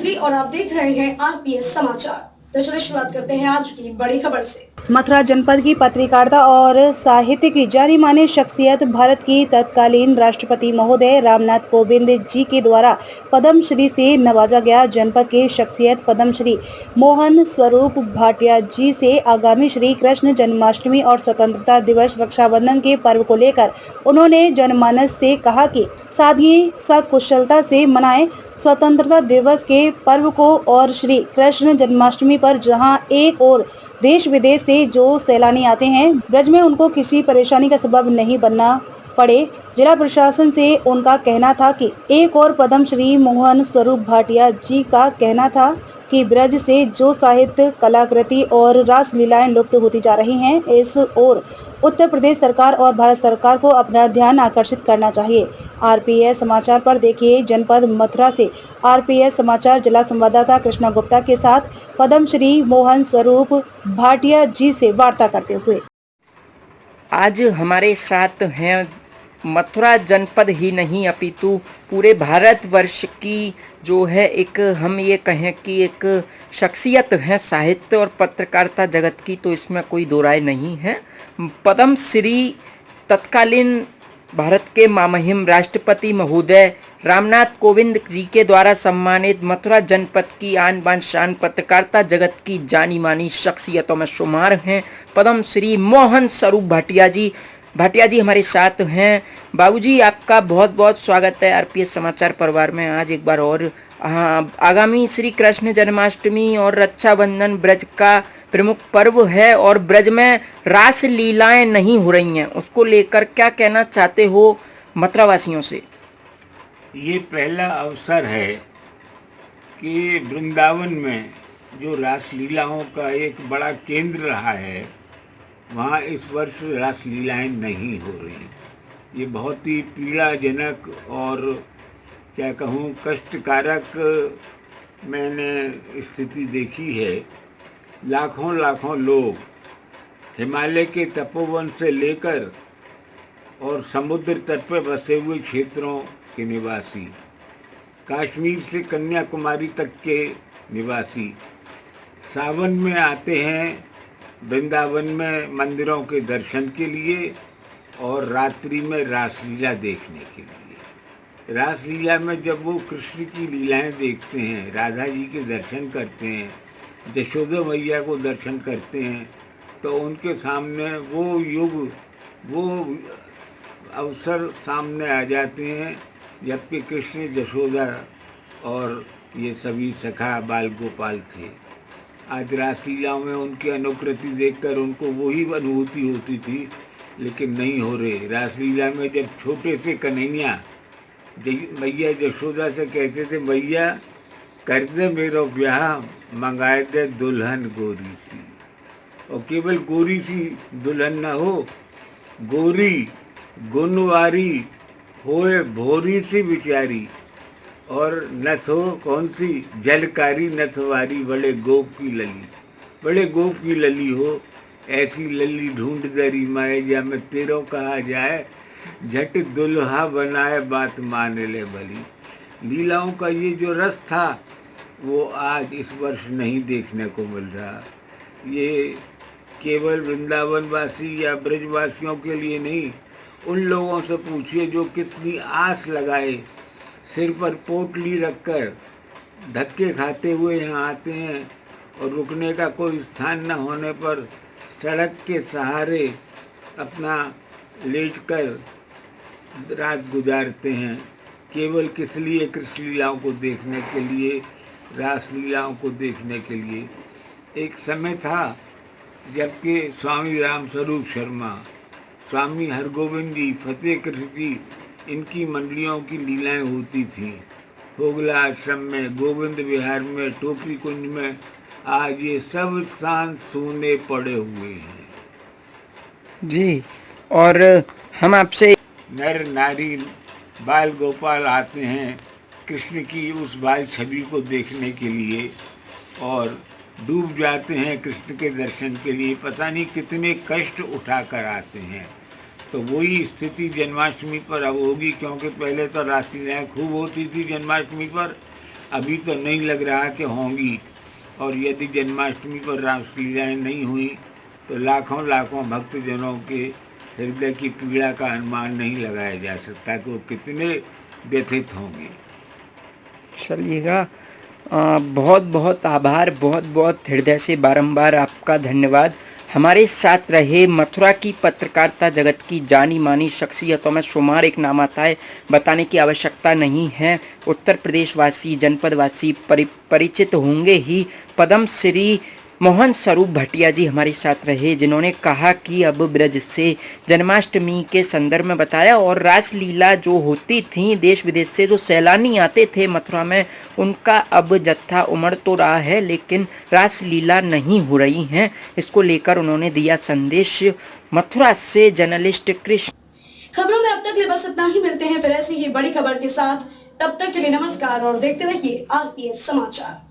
अंजलि और आप देख रहे हैं आरपीएस समाचार। तो चलिए शुरुआत करते हैं आज की बड़ी खबर से। मथुरा जनपद की पत्रकारिता और साहित्य की जानी मानी शख्सियत भारत की तत्कालीन राष्ट्रपति महोदय रामनाथ कोविंद जी के द्वारा पद्म श्री से नवाजा गया। जनपद के शख्सियत पद्म श्री मोहन स्वरूप भाटिया जी से आगामी श्री कृष्ण जन्माष्टमी और स्वतंत्रता दिवस रक्षाबंधन के पर्व को लेकर उन्होंने जनमानस से कहा कि सादगी सकुशलता से मनाएं स्वतंत्रता दिवस के पर्व को और श्री कृष्ण जन्माष्टमी पर जहां एक और देश विदेश से जो सैलानी आते हैं ब्रज में उनको किसी परेशानी का सबब नहीं बनना पड़े। जिला प्रशासन से उनका कहना था कि एक और पद्म श्री मोहन स्वरूप भाटिया जी का कहना था कि ब्रज से जो साहित्य कलाकृति और रास लीलाएं लुप्त होती जा रही हैं, इस ओर उत्तर प्रदेश सरकार और भारत सरकार को अपना ध्यान आकर्षित करना चाहिए। आरपीएस समाचार पर देखिए जनपद मथुरा से आरपीएस समाचार जिला संवाददाता कृष्णा गुप्ता के साथ पद्म श्री मोहन स्वरूप भाटिया जी से वार्ता करते हुए। आज हमारे साथ हैं मथुरा जनपद ही नहीं अपितु पूरे भारतवर्ष की जो है एक हम ये कहें कि एक शख्सियत है साहित्य और पत्रकारिता जगत की, तो इसमें कोई दो राय नहीं है। पद्म श्री तत्कालीन भारत के मामहिम राष्ट्रपति महोदय रामनाथ कोविंद जी के द्वारा सम्मानित मथुरा जनपद की आन बान शान पत्रकारिता जगत की जानी मानी शख्सियतों में शुमार हैं पद्म श्री मोहन स्वरूप भाटिया जी। भाटिया जी हमारे साथ हैं। बाबूजी आपका बहुत बहुत स्वागत है आरपीएस समाचार परिवार में। आज एक बार और आगामी श्री कृष्ण जन्माष्टमी और रक्षाबंधन ब्रज का प्रमुख पर्व है और ब्रज में रास लीलाएं नहीं हो रही हैं, उसको लेकर क्या कहना चाहते हो मथुरा वासियों से? ये पहला अवसर है कि वृंदावन में जो रासलीलाओं का एक बड़ा केंद्र रहा है वहाँ इस वर्ष रासलीलाएं नहीं हो रही। ये बहुत ही पीड़ाजनक और क्या कहूँ कष्टकारक मैंने स्थिति देखी है। लाखों लाखों लोग हिमालय के तपोवन से लेकर और समुद्र तट पर बसे हुए क्षेत्रों के निवासी, कश्मीर से कन्याकुमारी तक के निवासी सावन में आते हैं वृंदावन में मंदिरों के दर्शन के लिए और रात्रि में रासलीला देखने के लिए। रासलीला में जब वो कृष्ण की लीलाएं देखते हैं, राधा जी के दर्शन करते हैं, यशोदा मैया को दर्शन करते हैं, तो उनके सामने वो युग वो अवसर सामने आ जाते हैं जबकि कृष्ण यशोदा और ये सभी सखा बाल गोपाल थे। आज रासलीला में उनकी अनुकृति देखकर उनको वही अनुभूति होती थी, लेकिन नहीं हो रहे। रासलीला में जब छोटे से कन्हैया मैया यशोदा से कहते थे मैया कर दे मेरो ब्याह मंगाए दे दुल्हन गोरी सी, और केवल गोरी सी दुल्हन न हो, गोरी गुणवारी होए भोरी सी बिचारी, और नथ हो कौन सी जलकारी नथवारी, बड़े गोप की लली, बड़े गोप की लली हो, ऐसी लली ढूंढ दरी माए जा में तेरो कहा जाए, झट दुल्हा बनाए बात माने ले भली। लीलाओं का ये जो रस था वो आज इस वर्ष नहीं देखने को मिल रहा। ये केवल वृंदावन वासी या ब्रजवासियों के लिए नहीं, उन लोगों से पूछिए जो कितनी आस लगाए सिर पर पोटली रखकर धक्के खाते हुए यहाँ आते हैं और रुकने का कोई स्थान न होने पर सड़क के सहारे अपना लेटकर रात गुजारते हैं, केवल किस लिए? कृष्ण लीलाओं को देखने के लिए, रास लीलाओं को देखने के लिए। एक समय था जबकि स्वामी रामस्वरूप शर्मा, स्वामी हरगोविंद जी, फतेह कृष्ण जी, इनकी मंडलियों की लीलाएं होती थीं। होगला आश्रम में, गोविंद विहार में, टोपी कुंज में, आज ये सब स्थान सूने पड़े हुए हैं। जी, और हम आपसे नर नारी बाल गोपाल आते हैं कृष्ण की उस बाल छवि को देखने के लिए और डूब जाते हैं कृष्ण के दर्शन के लिए। पता नहीं कितने कष्ट उठाकर आते हैं। तो वही स्थिति जन्माष्टमी पर अब होगी, क्योंकि पहले तो रासलीलाएं खूब होती थी जन्माष्टमी पर। अभी तो नहीं लग रहा कि होंगी, और यदि जन्माष्टमी पर रासलीलाएं नहीं हुई तो लाखों लाखों भक्तजनों के हृदय की पीड़ा का अनुमान नहीं लगाया जा सकता कि वो कितने व्यथित होंगे। चलिएगा, बहुत बहुत आभार, बहुत बहुत हृदय से बारंबार आपका धन्यवाद। हमारे साथ रहे मथुरा की पत्रकारिता जगत की जानी मानी शख्सियतों में शुमार एक नाम आता है, बताने की आवश्यकता नहीं है। उत्तर प्रदेश वासी, जनपद वासी परिचित होंगे ही। पद्म श्री मोहन स्वरूप भाटिया जी हमारे साथ रहे, जिन्होंने कहा कि अब ब्रज से जन्माष्टमी के संदर्भ में बताया, और रासलीला जो होती थी, देश विदेश से जो सैलानी आते थे मथुरा में, उनका अब जत्था उमड़ तो रहा है, लेकिन रासलीला नहीं हो रही हैं। इसको लेकर उन्होंने दिया संदेश। मथुरा से जर्नलिस्ट कृष्ण। खबरों में अब तक लिए बस इतना ही। मिलते हैं फिर ऐसी ही बड़ी खबर के साथ। तब तक के लिए नमस्कार और देखते रहिए आरपीएस समाचार।